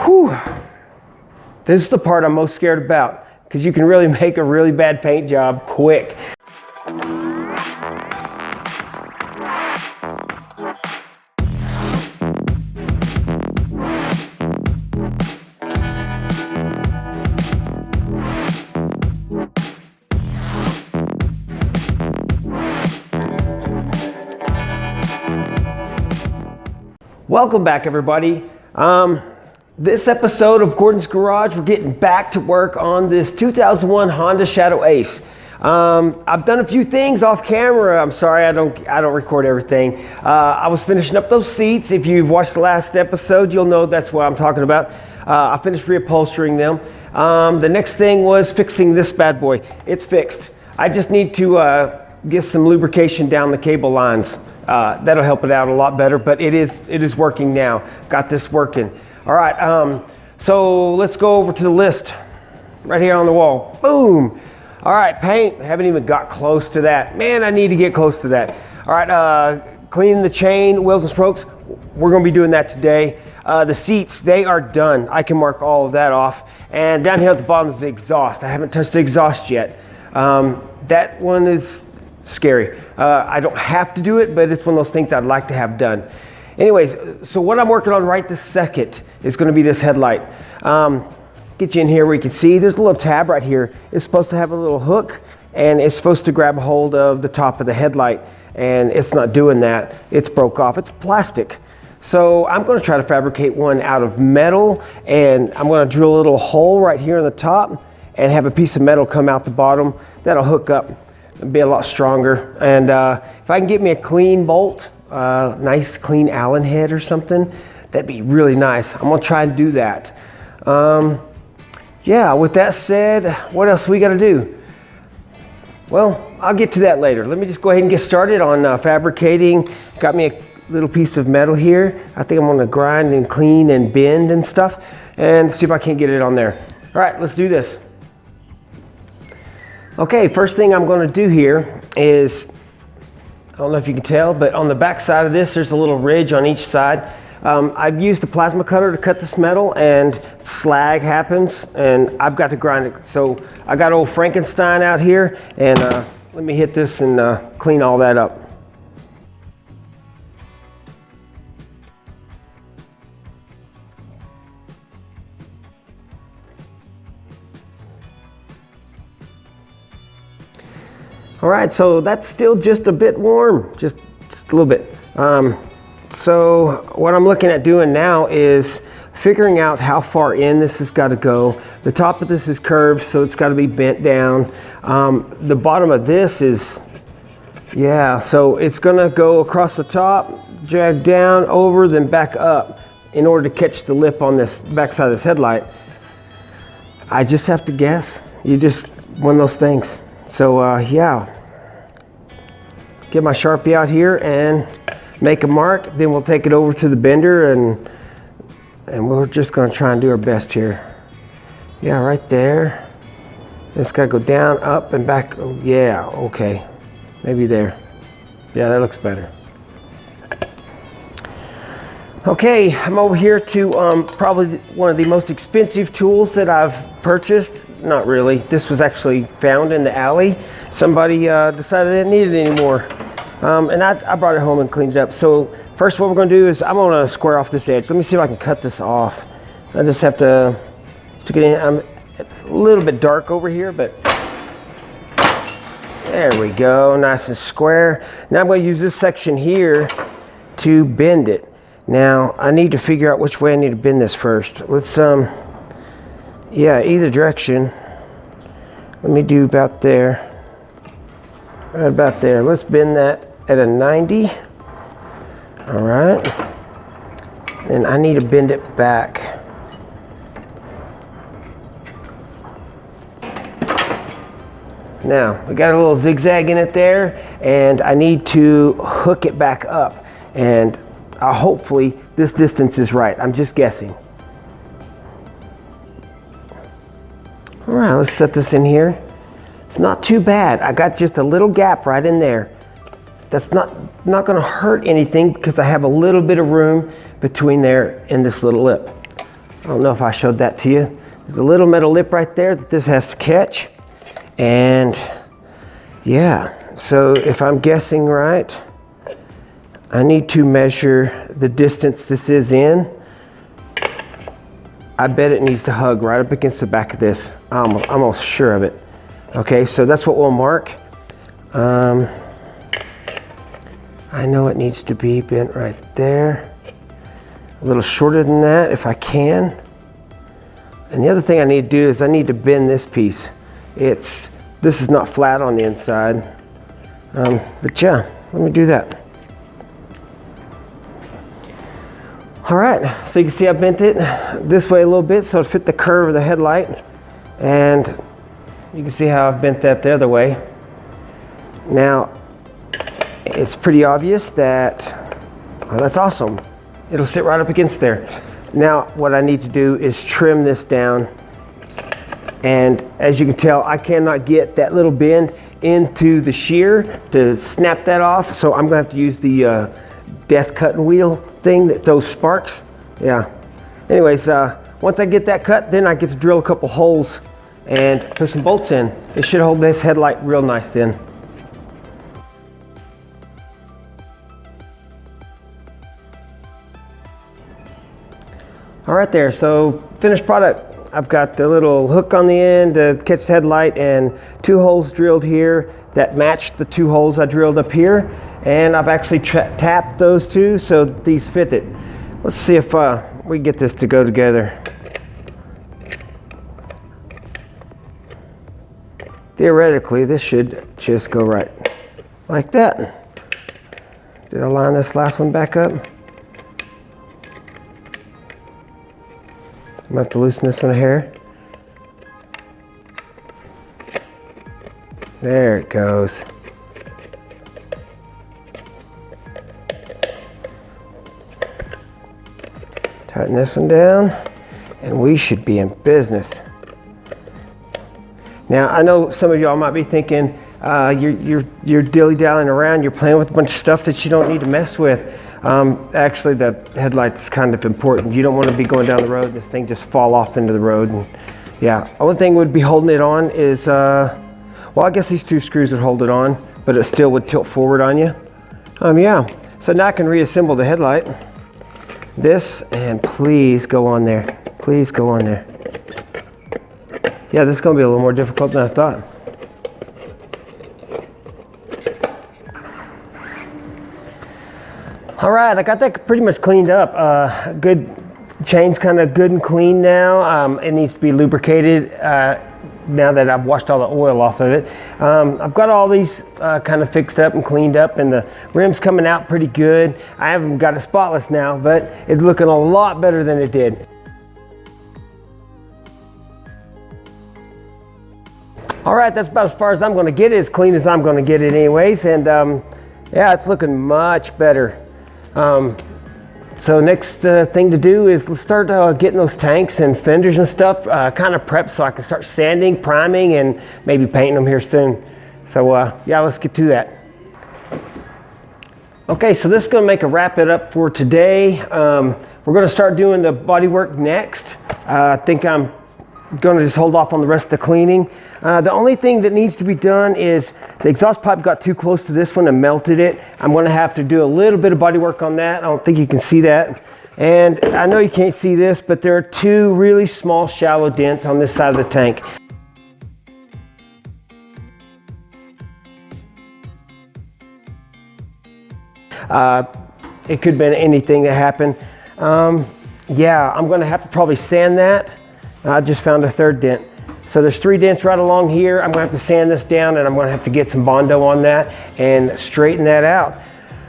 Whew. This is the part I'm most scared about, because you can really make a really bad paint job quick. Welcome back, everybody. This episode of Gordon's Garage, we're getting back to work on this 2001 Honda Shadow Ace. I've done a few things off camera. I'm sorry, I don't record everything. I was finishing up those seats. If you've watched the last episode, you'll know that's what I'm talking about. I finished reupholstering them. The next thing was fixing this bad boy. It's fixed. I just need to get some lubrication down the cable lines. That'll help it out a lot better, but it is working now. Got this working. All right, so let's go over to the list right here on the wall. Boom. All right, paint. I haven't even got close to that. Man, I need to get close to that. All right, cleaning the chain, wheels and spokes. We're gonna be doing that today. The seats, they are done. I can mark all of that off. And down here at the bottom is the exhaust. I haven't touched the exhaust yet. That one is scary. I don't have to do it, but it's one of those things I'd like to have done. Anyways, so what I'm working on right this second is going to be this headlight. Get you in here where you can see there's a little tab right here. It's supposed to have a little hook, and it's supposed to grab a hold of the top of the headlight, and it's not doing that. It's broke off. It's plastic. So I'm going to try to fabricate one out of metal, and I'm going to drill a little hole right here in the top and have a piece of metal come out the bottom. That'll hook up and be a lot stronger. And if I can get me a clean bolt, nice clean Allen head or something, that'd be really nice. I'm gonna try and do that. Yeah, with that said, what else we gotta do? Well, I'll get to that later. Let me just go ahead and get started on fabricating. Got me a little piece of metal here. I think I'm gonna grind and clean and bend and stuff and see if I can't get it on there. All right, let's do this. Okay, first thing I'm gonna do here is, I don't know if you can tell, but on the back side of this, there's a little ridge on each side. I've used a plasma cutter to cut this metal, and slag happens, and I've got to grind it. So I got old Frankenstein out here, and let me hit this and clean all that up. All right, so that's still just a bit warm, just a little bit. So what I'm looking at doing now is figuring out how far in this has got to go. The top of this is curved, so it's got to be bent down. The bottom of this is, yeah, so it's gonna go across the top, drag down, over, then back up in order to catch the lip on this backside of this headlight. I just have to guess. One of those things. So yeah, get my Sharpie out here and make a mark. Then we'll take it over to the bender and we're just gonna try and do our best here. Yeah, right there. It's gotta go down, up and back. Oh, yeah, okay. Maybe there. Yeah, that looks better. Okay, I'm over here to probably one of the most expensive tools that I've purchased. Not really. This was actually found in the alley. Somebody decided they didn't need it anymore. And I brought it home and cleaned it up. So first what we're going to do is I'm going to square off this edge. Let me see if I can cut this off. I just have to stick it in. I'm a little bit dark over here, but there we go. Nice and square. Now I'm going to use this section here to bend it. Now I need to figure out which way I need to bend this first. Let's yeah, either direction. Let me do about there. Right about there. Let's bend that at a 90. All right. And I need to bend it back. Now, we got a little zigzag in it there, and I need to hook it back up. And hopefully this distance is right. I'm just guessing. All right, let's set this in here. It's not too bad. I got just a little gap right in there. That's not going to hurt anything because I have a little bit of room between there and this little lip. I don't know if I showed that to you. There's a little metal lip right there that this has to catch. And yeah, so if I'm guessing right, I need to measure the distance this is in. I bet it needs to hug right up against the back of this. I'm almost sure of it. Okay, so that's what we'll mark. I know it needs to be bent right there. A little shorter than that if I can. And the other thing I need to do is I need to bend this piece. This is not flat on the inside. But yeah, let me do that. All right, so you can see I bent it this way a little bit so it fit the curve of the headlight. And you can see how I've bent that the other way. Now, it's pretty obvious that, oh, that's awesome. It'll sit right up against there. Now, what I need to do is trim this down. And as you can tell, I cannot get that little bend into the shear to snap that off. So I'm gonna have to use the death cutting wheel thing that those sparks. Yeah. Anyways, once I get that cut, then I get to drill a couple holes and put some bolts in. It should hold this headlight real nice then. All right there, so finished product. I've got the little hook on the end to catch the headlight and 2 holes drilled here that match the 2 holes I drilled up here. And I've actually tapped those 2 so these fit it. Let's see if we get this to go together. Theoretically, this should just go right like that. Did I line this last one back up? I'm gonna have to loosen this one a hair. There it goes. Tighten this one down, and we should be in business. Now, I know some of y'all might be thinking, you're dilly-dallying around, you're playing with a bunch of stuff that you don't need to mess with. Actually, the headlight's kind of important. You don't want to be going down the road and this thing just fall off into the road. And yeah, only thing would be holding it on is, well, I guess these 2 screws would hold it on, but it still would tilt forward on you. Yeah, so now I can reassemble the headlight. This, and please go on there. Please go on there. Yeah, this is going to be a little more difficult than I thought. All right, I got that pretty much cleaned up. Good, chain's kind of good and clean now. It needs to be lubricated now that I've washed all the oil off of it. I've got all these kind of fixed up and cleaned up, and the rim's coming out pretty good. I haven't got it spotless now, but it's looking a lot better than it did. All right, that's about as far as I'm going to get it, as clean as I'm going to get it anyways. And yeah, it's looking much better. So next thing to do is let's start getting those tanks and fenders and stuff kind of prepped so I can start sanding, priming, and maybe painting them here soon. So yeah, let's get to that. Okay, so this is going to make a wrap it up for today. We're going to start doing the bodywork next. I think I'm going to just hold off on the rest of the cleaning. The only thing that needs to be done is the exhaust pipe got too close to this one and melted it. I'm going to have to do a little bit of body work on that. I don't think you can see that. And I know you can't see this, but there are 2 really small shallow dents on this side of the tank. It could have been anything that happened. Yeah, I'm going to have to probably sand that. I just found a 3rd dent. So there's 3 dents right along here. I'm going to have to sand this down, and I'm going to have to get some Bondo on that and straighten that out.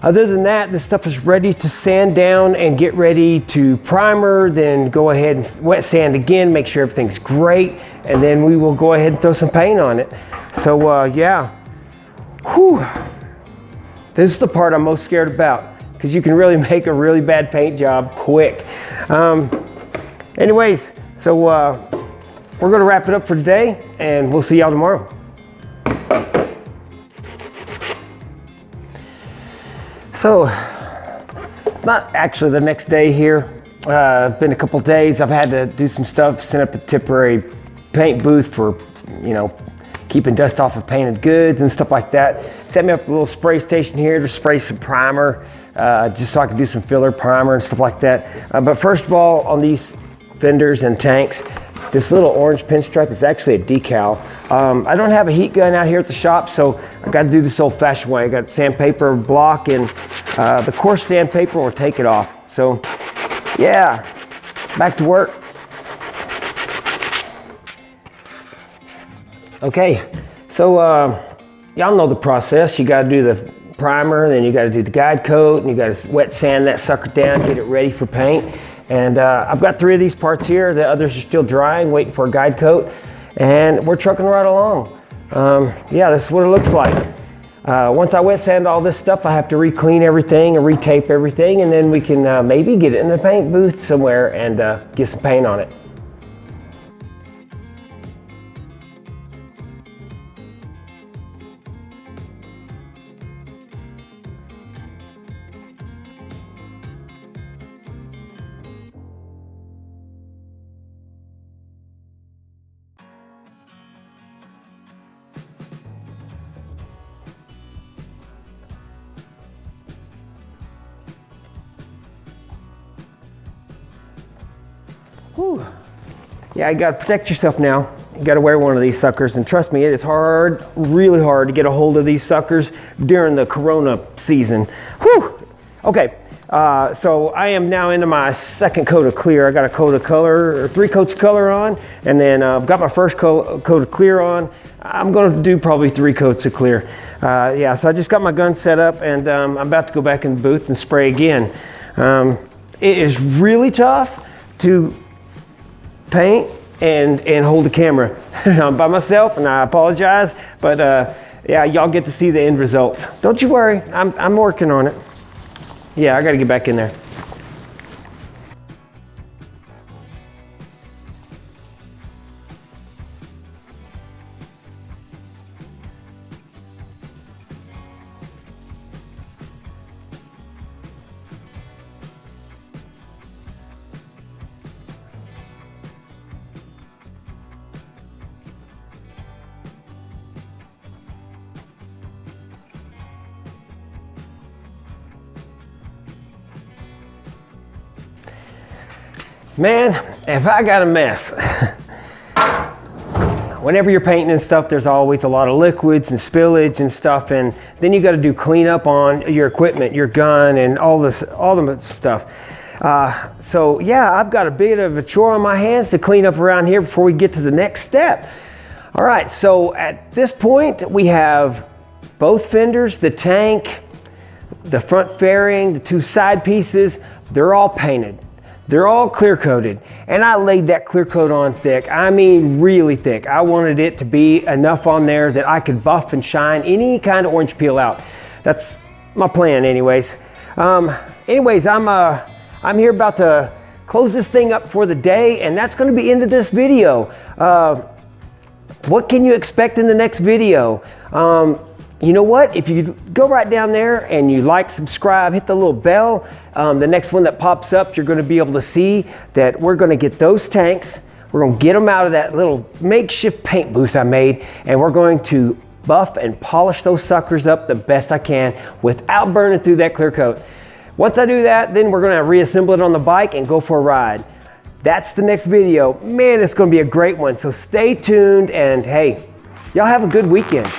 Other than that, this stuff is ready to sand down and get ready to primer, then go ahead and wet sand again, make sure everything's great, and then we will go ahead and throw some paint on it. So yeah, whew. This is the part I'm most scared about, because you can really make a really bad paint job quick. Anyways, so we're going to wrap it up for today, and we'll see y'all tomorrow. So it's not actually the next day here. Been a couple days. I've had to do some stuff, set up a temporary paint booth for, you know, keeping dust off of painted goods and stuff like that. Set me up a little spray station here to spray some primer, just so I can do some filler primer and stuff like that. But first of all, on these fenders and tanks, this little orange pinstripe is actually a decal. I don't have a heat gun out here at the shop, so I got to do this old-fashioned way. I got sandpaper block, and the coarse sandpaper will take it off. So, yeah, back to work. Okay, so y'all know the process. You got to do the primer, then you got to do the guide coat, and you got to wet sand that sucker down, get it ready for paint. And I've got 3 of these parts here. The others are still drying, waiting for a guide coat, and we're trucking right along. Yeah, this is what it looks like. Once I wet sand all this stuff, I have to re-clean everything and re-tape everything, and then we can maybe get it in the paint booth somewhere and get some paint on it. Whew. Yeah, you gotta protect yourself now. You gotta wear one of these suckers, and trust me, it is hard, really hard to get a hold of these suckers during the Corona season. Whew. Okay, so I am now into my second coat of clear. I got a coat of color, or 3 coats of color on, and then I've got my first coat of clear on. I'm gonna do probably 3 coats of clear. Yeah, so I just got my gun set up, and I'm about to go back in the booth and spray again. It is really tough to paint and hold the camera. I'm by myself, and I apologize, but yeah, y'all get to see the end result. Don't you worry, I'm working on it. Yeah, I gotta get back in there. Man, if I got a mess. Whenever you're painting and stuff, there's always a lot of liquids and spillage and stuff, and then you got to do cleanup on your equipment, your gun, and all the stuff. So yeah, I've got a bit of a chore on my hands to clean up around here before we get to the next step. All right, so at this point, we have both fenders, the tank, the front fairing, the 2 side pieces, they're all painted. They're all clear coated, and I laid that clear coat on thick. I mean, really thick. I wanted it to be enough on there that I could buff and shine any kind of orange peel out. That's my plan anyways. Anyways, I'm here about to close this thing up for the day, and that's gonna be into this video. What can you expect in the next video? You know what? If you go right down there and you like, subscribe, hit the little bell, the next one that pops up, you're gonna be able to see that we're gonna get those tanks, we're gonna get them out of that little makeshift paint booth I made, and we're going to buff and polish those suckers up the best I can without burning through that clear coat. Once I do that, then we're gonna reassemble it on the bike and go for a ride. That's the next video. Man, it's gonna be a great one, so stay tuned, and hey, y'all have a good weekend.